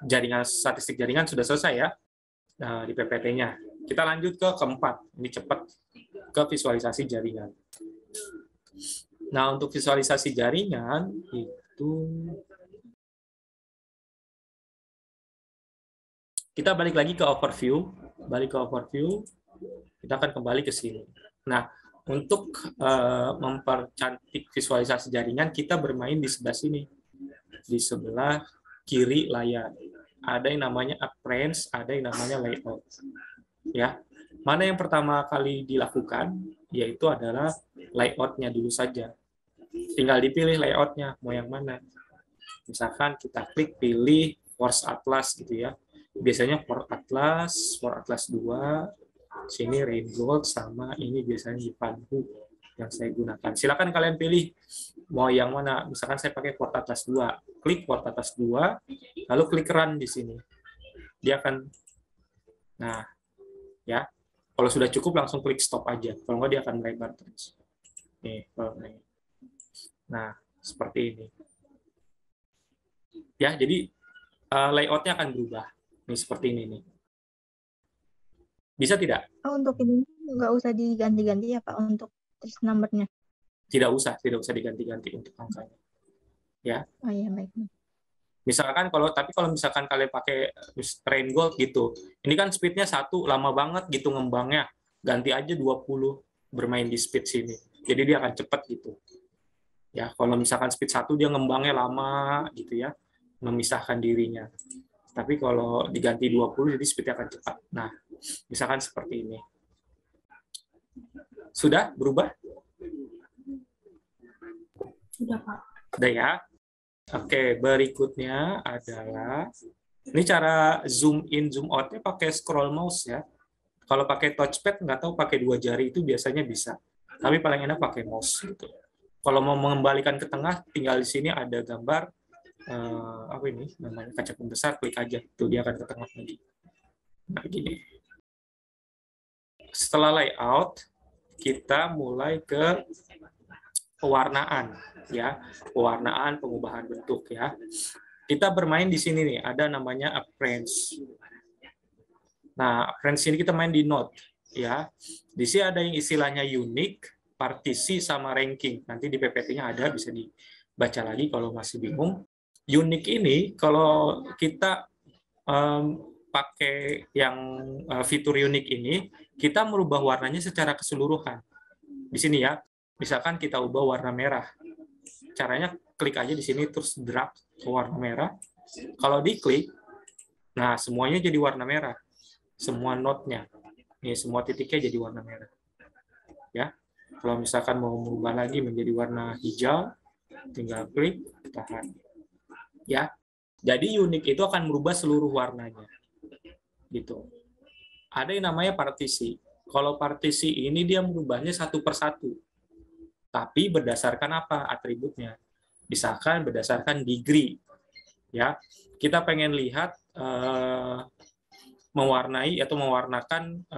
jaringan, statistik jaringan sudah selesai ya di PPT-nya. Kita lanjut ke keempat. Ini cepat ke visualisasi jaringan. Nah, untuk visualisasi jaringan itu kita balik lagi ke overview. Kita akan kembali ke sini. Nah, untuk mempercantik visualisasi jaringan, kita bermain di sebelah sini. Di sebelah kiri layar. Ada yang namanya appearance, ada yang namanya layout. Ya. Mana yang pertama kali dilakukan, yaitu adalah layout-nya dulu saja. Tinggal dipilih layout-nya, mau yang mana. Misalkan kita klik pilih Force Atlas gitu ya. Biasanya Force Atlas 2, sini Rain Gold, sama ini biasanya Ivanhoe yang saya gunakan. Silakan kalian pilih mau yang mana. Misalkan saya pakai Force Atlas 2. Klik Force Atlas 2, lalu klik Run di sini. Dia akan, nah, ya. Kalau sudah cukup langsung klik stop aja. Kalau nggak dia akan melebar terus. Nih, nah, seperti ini. Ya, jadi layout-nya akan berubah. Nih, seperti ini nih. Bisa tidak? Untuk ini nggak usah diganti-ganti ya Pak untuk terus nomornya? Tidak usah diganti-ganti untuk angkanya. Ya. Oh iya, baik. Misalkan tapi kalau misalkan kalian pakai Rain Gold gitu, ini kan speednya 1, lama banget gitu ngembangnya. Ganti aja 20 bermain di speed sini. Jadi dia akan cepat gitu. Ya, kalau misalkan speed 1 dia ngembangnya lama gitu ya, memisahkan dirinya. Tapi kalau diganti 20 jadi speednya akan cepat. Nah, misalkan seperti ini. Sudah berubah? Sudah, Pak. Sudah ya. Oke, berikutnya adalah ini cara zoom in, zoom out-nya pakai scroll mouse ya. Kalau pakai touchpad, nggak tahu pakai 2 jari itu biasanya bisa. Tapi paling enak pakai mouse gitu. Kalau mau mengembalikan ke tengah, tinggal di sini ada gambar apa ini namanya kaca pembesar, klik aja, tuh dia akan ke tengah lagi. Nah, gini. Setelah layout, kita mulai ke pewarnaan ya, pewarnaan, pengubahan bentuk ya. Kita bermain di sini nih, ada namanya appearance. Nah, appearance ini kita main di node ya. Di sini ada yang istilahnya unique, partisi sama ranking. Nanti di PPT-nya ada, bisa dibaca lagi kalau masih bingung. Unique ini kalau kita pakai yang fitur unique ini, kita merubah warnanya secara keseluruhan. Di sini ya, misalkan kita ubah warna merah. Caranya klik aja di sini terus drag ke warna merah. Kalau diklik, nah semuanya jadi warna merah. Semua node-nya. Nih semua titiknya jadi warna merah. Ya. Kalau misalkan mau merubah lagi menjadi warna hijau, tinggal klik, tahan. Ya. Jadi unique itu akan merubah seluruh warnanya. Gitu. Ada yang namanya partisi. Kalau partisi ini dia merubahnya satu persatu. Tapi berdasarkan apa atributnya? Misalkan berdasarkan degree. Ya, kita pengen lihat mewarnai atau mewarnakan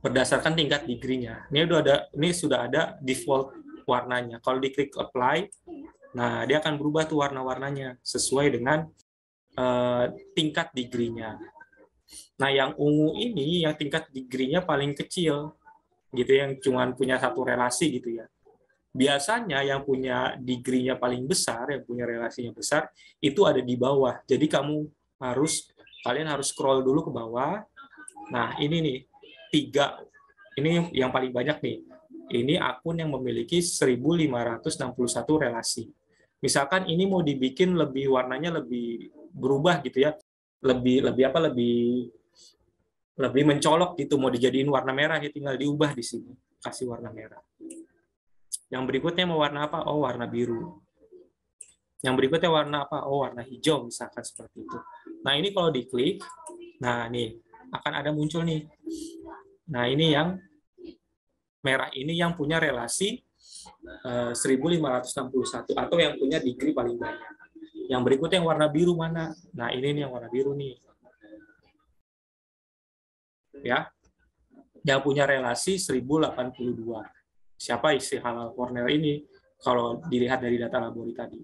berdasarkan tingkat degree-nya. Ini sudah ada default warnanya. Kalau diklik apply, nah dia akan berubah tuh warna-warnanya sesuai dengan tingkat degree-nya. Nah, yang ungu ini yang tingkat degree-nya paling kecil. Gitu, yang cuma punya satu relasi gitu ya. Biasanya yang punya degree-nya paling besar, yang punya relasinya besar, itu ada di bawah. Jadi kalian harus scroll dulu ke bawah. Nah, ini nih, 3. Ini yang paling banyak nih. Ini akun yang memiliki 1561 relasi. Misalkan ini mau dibikin warnanya lebih berubah gitu ya. Lebih mencolok gitu, mau dijadiin warna merah ya tinggal diubah di sini, kasih warna merah. Yang berikutnya mau warna apa? Oh, warna biru. Yang berikutnya warna apa? Oh, warna hijau misalkan seperti itu. Nah, ini kalau diklik, nah nih akan ada muncul nih. Nah, ini yang merah ini yang punya relasi 1561 atau yang punya degree paling banyak. Yang berikutnya yang warna biru mana? Nah, ini nih yang warna biru nih. Ya, yang punya relasi 1082. Siapa isi Halal Cornell ini kalau dilihat dari data labori tadi.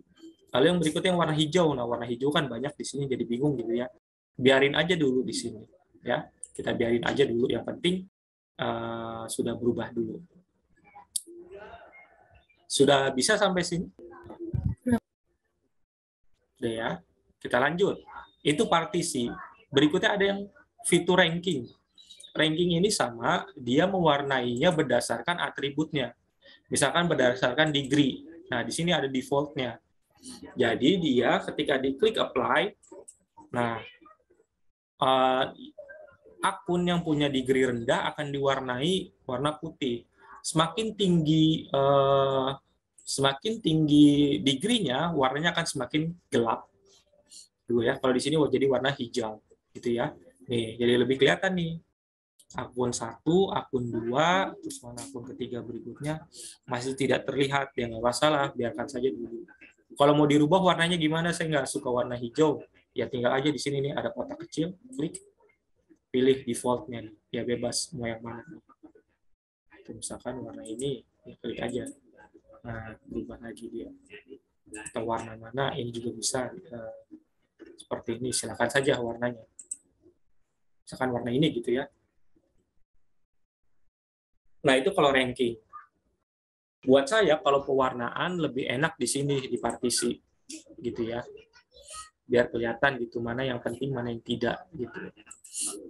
Lalu yang berikutnya yang warna hijau. Nah, warna hijau kan banyak di sini jadi bingung gitu ya. Biarin aja dulu di sini ya. Kita biarin aja dulu, yang penting sudah berubah dulu. Sudah bisa sampai sini? Udah ya. Kita lanjut. Itu partisi. Berikutnya ada yang fitur ranking. Ranking ini sama, dia mewarnainya berdasarkan atributnya. Misalkan berdasarkan degree. Nah, di sini ada default-nya. Jadi dia ketika diklik apply, nah akun yang punya degree rendah akan diwarnai warna putih. Semakin tinggi degree-nya, warnanya akan semakin gelap. Dulu ya, kalau di sini jadi warna hijau, gitu ya. Nih, jadi lebih kelihatan nih. Akun 1, akun 2, terus mana akun ketiga berikutnya masih tidak terlihat, ya nggak masalah, biarkan saja dulu. Kalau mau dirubah warnanya gimana? Saya nggak suka warna hijau, ya tinggal aja di sini nih ada kotak kecil, klik, pilih default-nya, ya bebas mau yang mana. Misalkan warna ini, ya klik aja. Nah, berubah lagi dia. Atau warna mana, ini juga bisa seperti ini, silakan saja warnanya. Misalkan warna ini gitu ya. Nah, itu kalau ranking. Buat saya, kalau pewarnaan lebih enak di sini, di partisi. Gitu ya. Biar kelihatan gitu, mana yang penting, mana yang tidak. Gitu.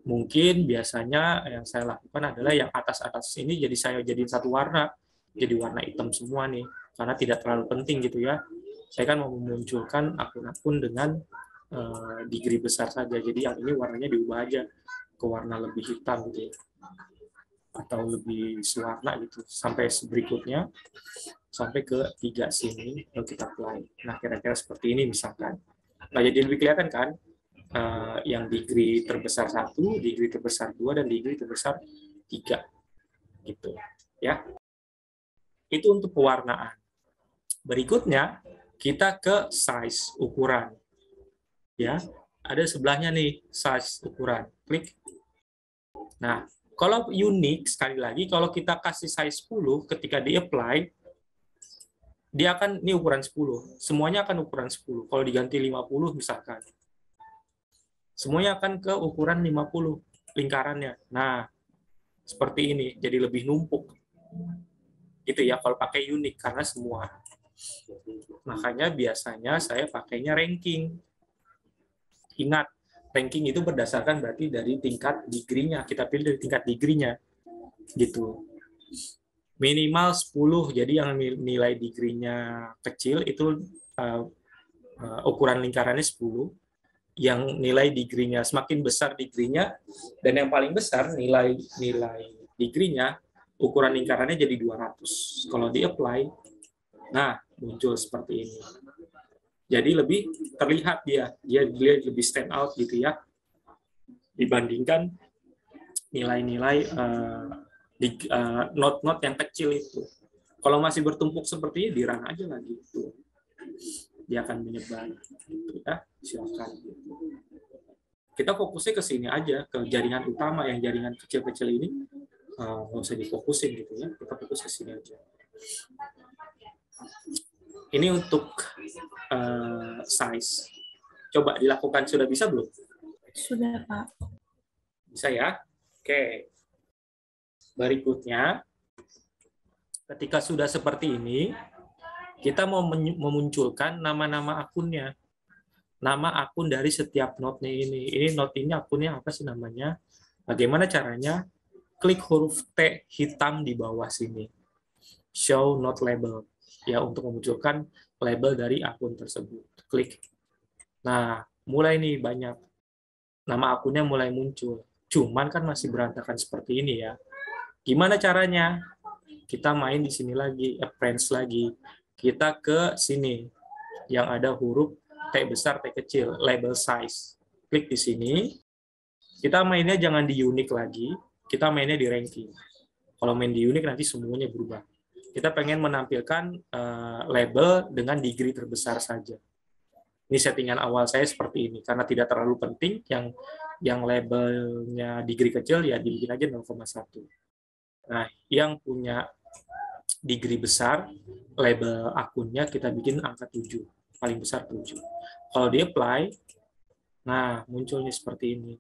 Mungkin biasanya yang saya lakukan adalah yang atas-atas ini jadi saya jadiin satu warna. Jadi warna hitam semua nih. Karena tidak terlalu penting gitu ya. Saya kan mau memunculkan akun-akun dengan degree besar saja. Jadi yang ini warnanya diubah aja ke warna lebih hitam gitu ya. Atau lebih sewarna gitu sampai berikutnya sampai ke 3 sini lalu kita apply. Nah, kira-kira seperti ini misalkan. Nah, jadi lebih kelihatan kan yang degree terbesar 1, degree terbesar 2, dan degree terbesar 3 gitu ya. Itu untuk pewarnaan. Berikutnya kita ke size, ukuran. Ya, ada sebelahnya nih size, ukuran. Klik. Nah, kalau unik, sekali lagi, kalau kita kasih size 10, ketika di-apply, dia akan, ini ukuran 10. Semuanya akan ukuran 10. Kalau diganti 50 misalkan. Semuanya akan ke ukuran 50 lingkarannya. Nah, seperti ini. Jadi lebih numpuk. Gitu ya, kalau pakai unik, karena semua. Makanya biasanya saya pakainya ranking. Ingat, ranking itu berdasarkan berarti dari tingkat degree-nya. Kita pilih dari tingkat degree-nya. Gitu. Minimal 10, jadi yang nilai degree-nya kecil itu ukuran lingkarannya 10. Yang nilai degree-nya semakin besar degree-nya, dan yang paling besar nilai degree-nya, ukuran lingkarannya jadi 200. Kalau di-apply, nah muncul seperti ini. Jadi lebih terlihat dia lebih stand out gitu ya, dibandingkan nilai-nilai not yang kecil itu. Kalau masih bertumpuk seperti ini, di-run aja lagi itu. Dia akan menyebar gitu ya. Silakan. Kita fokusnya ke sini aja, ke jaringan utama, yang jaringan kecil-kecil ini nggak usah difokusin gitu ya. Kita fokus ke sini aja. Ini untuk size. Coba dilakukan, sudah bisa belum? Sudah, Pak. Bisa ya? Oke. Berikutnya, ketika sudah seperti ini, kita mau memunculkan nama-nama akunnya. Nama akun dari setiap node-nya ini. Ini node ini akunnya apa sih namanya? Bagaimana caranya? Klik huruf T hitam di bawah sini. Show node label. Ya, untuk memunculkan label dari akun tersebut. Klik. Nah, mulai nih banyak. Nama akunnya mulai muncul. Cuman kan masih berantakan seperti ini ya. Gimana caranya? Kita main di sini lagi, appearance lagi. Kita ke sini yang ada huruf T besar, T kecil, label size. Klik di sini. Kita mainnya jangan di unique lagi, kita mainnya di ranking. Kalau main di unique nanti semuanya berubah. Kita pengen menampilkan label dengan degree terbesar saja. Ini settingan awal saya seperti ini, karena tidak terlalu penting, yang labelnya degree kecil ya dibikin aja 0,1. Nah, yang punya degree besar, label akunnya kita bikin angka 7. paling besar 7. Kalau di apply, nah munculnya seperti ini,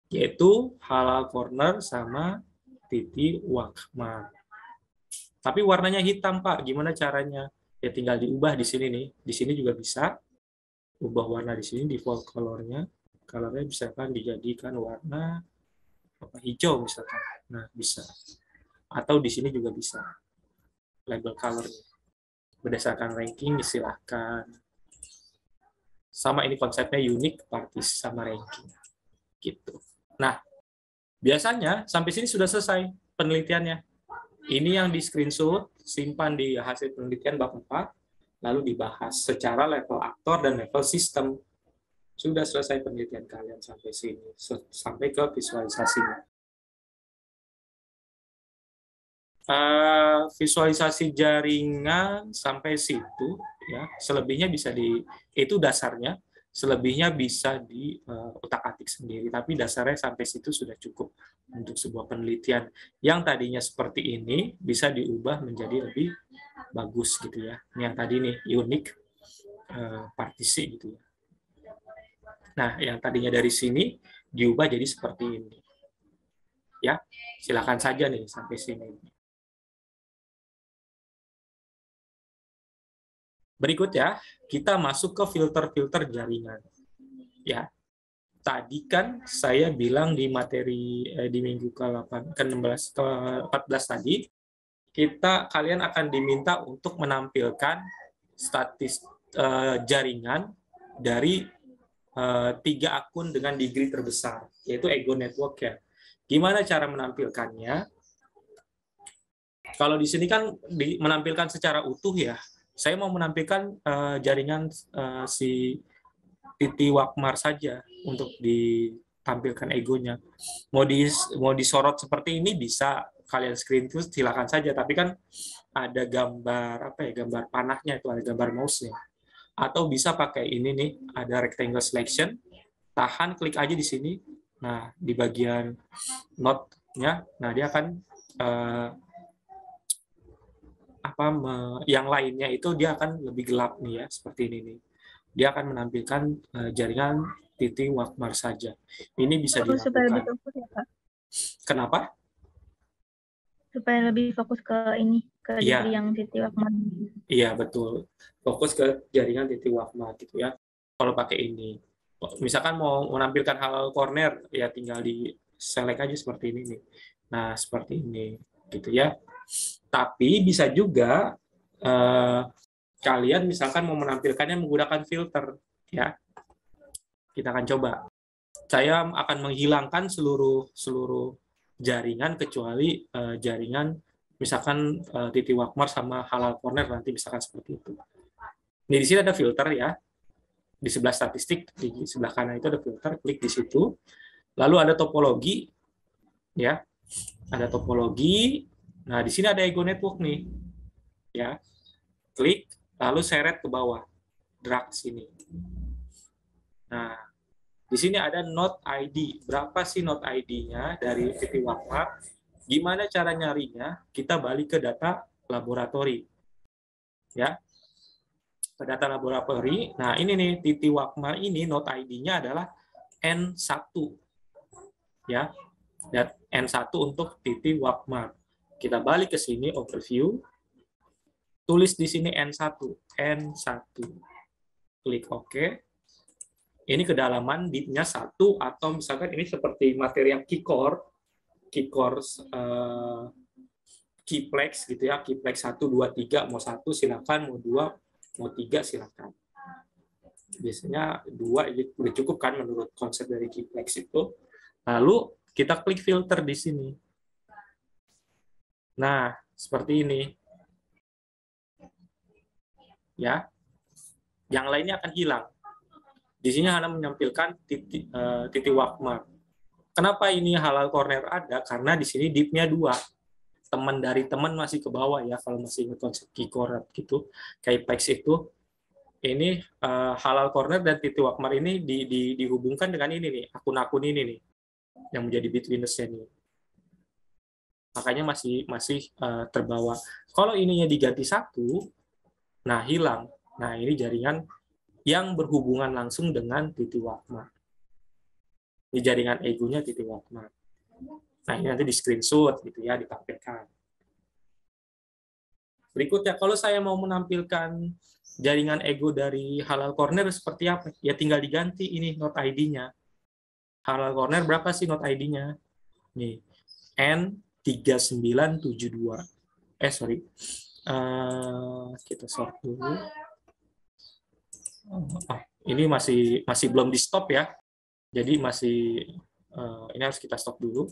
yaitu halal corner sama titik watermark. Tapi warnanya hitam, Pak. Gimana caranya? Ya tinggal diubah di sini nih. Di sini juga bisa ubah warna di sini, default colornya. Colornya misalkan dijadikan warna hijau misalkan. Nah, bisa. Atau di sini juga bisa. Label colornya. Berdasarkan ranking, silahkan. Sama ini konsepnya unik, partis sama ranking. Gitu. Nah, biasanya sampai sini sudah selesai penelitiannya. Ini yang di screenshot, simpan di hasil penelitian bab 4, lalu dibahas secara level aktor dan level sistem. Sudah selesai penelitian kalian sampai sini, sampai ke visualisasinya. Visualisasi jaringan sampai situ, ya. Selebihnya bisa itu dasarnya. Selebihnya bisa di utak-atik sendiri, tapi dasarnya sampai situ sudah cukup untuk sebuah penelitian yang tadinya seperti ini bisa diubah menjadi lebih bagus gitu ya. Yang tadi nih unik partisi gitu ya. Nah, yang tadinya dari sini diubah jadi seperti ini. Ya, silakan saja nih sampai sini. Berikut ya, kita masuk ke filter-filter jaringan. Ya, tadi kan saya bilang di materi di minggu ke-8, ke-16, ke-14 tadi, kalian akan diminta untuk menampilkan statis jaringan dari 3 akun dengan degree terbesar, yaitu Ego Network ya. Gimana cara menampilkannya? Kalau di sini kan menampilkan secara utuh ya. Saya mau menampilkan jaringan si Titi Wakmar saja untuk ditampilkan egonya. Mau disorot seperti ini bisa, kalian screenshot silakan saja. Tapi kan ada gambar gambar panahnya itu, ada gambar mouse-nya. Atau bisa pakai ini nih, ada rectangle selection. Tahan, klik aja di sini. Nah, di bagian note-nya, nah dia akan yang lainnya itu dia akan lebih gelap nih ya, seperti ini nih. Dia akan menampilkan jaringan Titi Wakmar saja. Ini bisa dilakukan. Supaya lebih fokus ya, Pak? Kenapa? Supaya lebih fokus ke ini, ke degree yang Titi Wakmar. Iya, betul. Fokus ke jaringan Titi Wakmar gitu ya. Kalau pakai ini. Misalkan mau menampilkan halal corner, ya tinggal di select aja seperti ini nih. Nah, seperti ini gitu ya. Tapi bisa juga kalian misalkan mau menampilkannya menggunakan filter ya. Kita akan coba. Saya akan menghilangkan seluruh jaringan kecuali jaringan misalkan Titi Wakmar sama halal corner, nanti misalkan seperti itu. Ini di sini ada filter ya. Di sebelah statistik di sebelah kanan itu ada filter, klik di situ. Lalu ada topologi ya. Ada topologi. Nah, di sini ada Ego Network nih. Ya. Klik lalu seret ke bawah. Drag sini. Nah, di sini ada node ID. Berapa sih node ID-nya dari Titi Wakmar? Gimana cara nyarinya? Kita balik ke data laboratori. Ya. Ke data laboratori. Nah, ini nih Titi Wakmar ini node ID-nya adalah N1. Ya. Dan N1 untuk Titi Wakmar. Kita balik ke sini overview. Tulis di sini N1. N1. Klik OK. Ini kedalaman bit-nya 1, atau misalkan ini seperti materi yang keycore keyplex gitu ya, keyplex 1, 2, 3, mau 1 silakan, mau 2, mau 3 silakan. Biasanya 2 udah cukup kan menurut konsep dari keyplex itu. Lalu kita klik filter di sini. Nah, seperti ini. Ya. Yang lainnya akan hilang. Di sini hanya menampilkan Titi Wakmar. Kenapa ini halal corner ada? Karena di sini div-nya 2. Teman dari teman masih ke bawah ya, kalau masih ingat konsep keycore gitu. Keyplex itu, ini halal corner dan Titi Wakmar ini dihubungkan dengan ini nih, akun-akun ini nih, yang menjadi bit witness-nya nih. Makanya masih terbawa. Kalau ininya diganti 1, nah hilang. Nah, ini jaringan yang berhubungan langsung dengan Titi Wakmar. Ini jaringan egonya Titi Wakmar. Nah, ini nanti di screenshot gitu ya, ditampilkan. Berikutnya, kalau saya mau menampilkan jaringan ego dari Halal Corner seperti apa? Ya tinggal diganti ini note ID-nya. Halal Corner berapa sih note ID-nya? Nih, N3972. Sorry. Kita sort dulu. Ini masih belum di stop ya. Jadi ini harus kita stop dulu.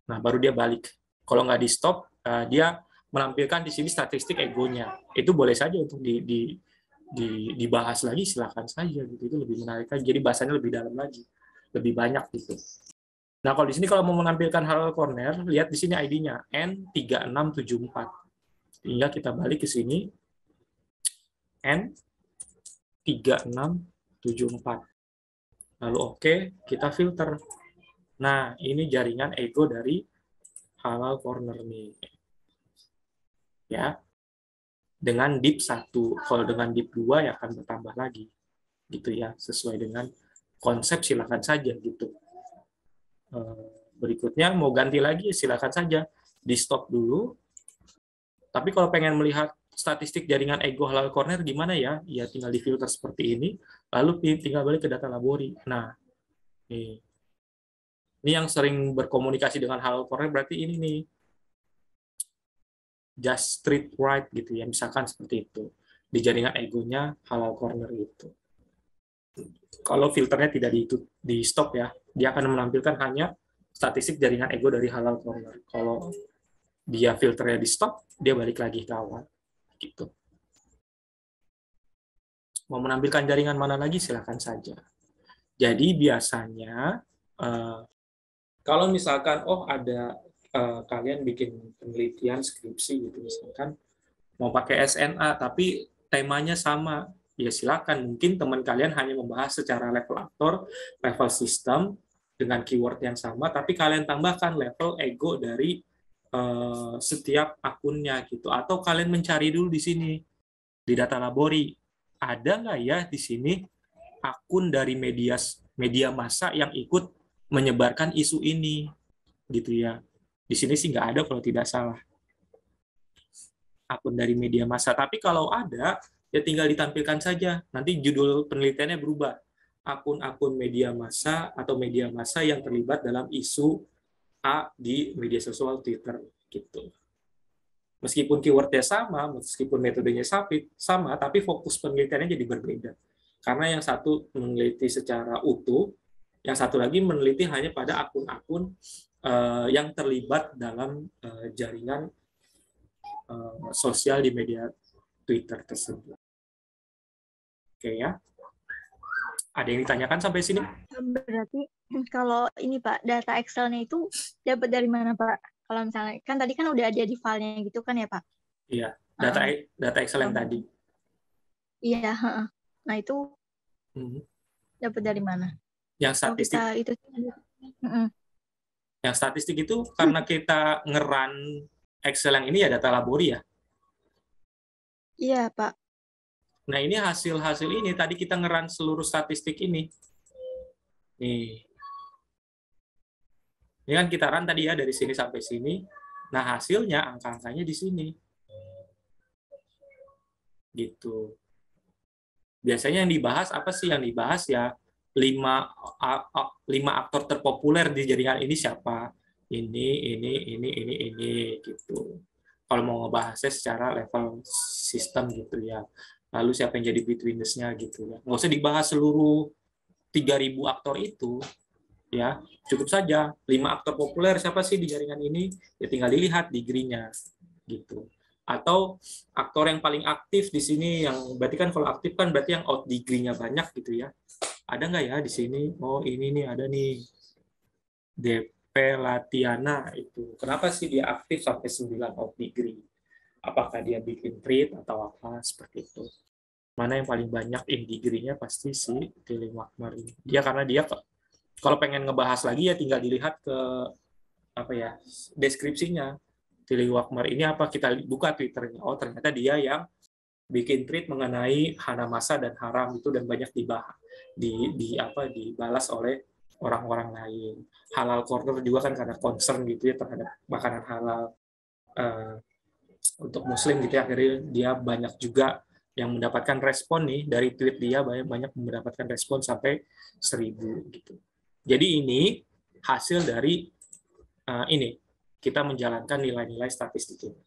Nah, baru dia balik. Kalau nggak di stop, dia menampilkan di sini statistik egonya. Itu boleh saja untuk dibahas lagi, silakan saja gitu. Itu lebih menarik lagi. Jadi bahasanya lebih dalam lagi, lebih banyak gitu. Nah, kalau di sini kalau mau menampilkan Halal Corner, lihat di sini ID-nya N3674. Hingga kita balik ke sini N3674. Lalu oke, kita filter. Nah, ini jaringan ego dari Halal Corner nih. Ya. Dengan dip 1. Kalau dengan dip 2 ya akan bertambah lagi. Gitu ya, sesuai dengan konsep silakan saja gitu. Berikutnya mau ganti lagi silakan saja. Di stop dulu. Tapi kalau pengen melihat statistik jaringan ego Halal Corner gimana ya? Ya tinggal di filter seperti ini, lalu tinggal balik ke data labori. Nah, ini yang sering berkomunikasi dengan Halal Corner berarti ini nih. Just street right gitu ya, misalkan seperti itu. Di jaringan egonya Halal Corner itu. Kalau filternya tidak di stop ya, dia akan menampilkan hanya statistik jaringan ego dari Halal Corner. Kalau dia filternya di stop, dia balik lagi ke awal. Gitu. Mau menampilkan jaringan mana lagi, silakan saja. Jadi biasanya, kalau misalkan, ada kalian bikin penelitian skripsi gitu, misalkan mau pakai SNA, tapi temanya sama, ya silakan. Mungkin teman kalian hanya membahas secara level aktor, level sistem, dengan keyword yang sama, tapi kalian tambahkan level ego dari setiap akunnya gitu. Atau kalian mencari dulu di sini di data labori, ada nggak ya di sini akun dari media massa yang ikut menyebarkan isu ini, gitu ya. Di sini sih nggak ada kalau tidak salah akun dari media massa. Tapi kalau ada, ya tinggal ditampilkan saja. Nanti judul penelitiannya berubah. Akun-akun media massa atau media massa yang terlibat dalam isu A di media sosial Twitter gitu. Meskipun keywordnya sama, meskipun metodenya sama, tapi fokus penelitiannya jadi berbeda. Karena yang satu meneliti secara utuh, yang satu lagi meneliti hanya pada akun-akun yang terlibat dalam jaringan sosial di media Twitter tersebut. Oke ya. Ada yang ditanyakan sampai sini? Berarti kalau ini Pak, data Excel-nya itu dapat dari mana Pak? Kalau misalnya, kan tadi kan udah ada di filenya gitu kan ya Pak? Iya, data Excel yang tadi. Iya, nah itu dapat dari mana? Yang statistik. Yang statistik itu karena kita ngeran Excel yang ini ya data labori ya? Iya Pak. Nah, ini hasil-hasil ini, tadi kita ngeran seluruh statistik ini. Nih. Ini kan kita run tadi ya, dari sini sampai sini. Nah, hasilnya, angka-angkanya di sini. Gitu. Biasanya yang dibahas, apa sih yang dibahas ya? 5 aktor terpopuler di jaringan ini siapa? Ini, gitu. Kalau mau ngebahasnya secara level sistem gitu ya. Lalu siapa yang jadi between-nya gitu ya. Nggak usah dibahas seluruh 3.000 aktor itu, ya cukup saja 5 aktor populer siapa sih di jaringan ini, ya tinggal dilihat degree-nya gitu. Atau aktor yang paling aktif di sini, yang berarti kan kalau aktif kan berarti yang out degree-nya banyak gitu ya. Ada nggak ya di sini? Oh ini nih ada nih, DP Latiana itu. Kenapa sih dia aktif sampai 9 out degree? Apakah dia bikin tweet atau apa seperti itu? Mana yang paling banyak in degree-nya pasti si Titi Wakmar ini. Karena dia kalau pengen ngebahas lagi ya tinggal dilihat ke deskripsinya. Titi Wakmar ini apa, kita buka Twitternya. Oh ternyata dia yang bikin tweet mengenai hanamasa dan haram itu, dan banyak dibalas oleh orang-orang lain. Halal Corner juga kan karena concern gitu ya terhadap makanan halal untuk muslim gitu ya, akhirnya dia banyak juga yang mendapatkan respon nih dari tweet dia, banyak mendapatkan respon sampai 1.000 gitu. Jadi ini hasil dari ini kita menjalankan nilai-nilai statistik ini.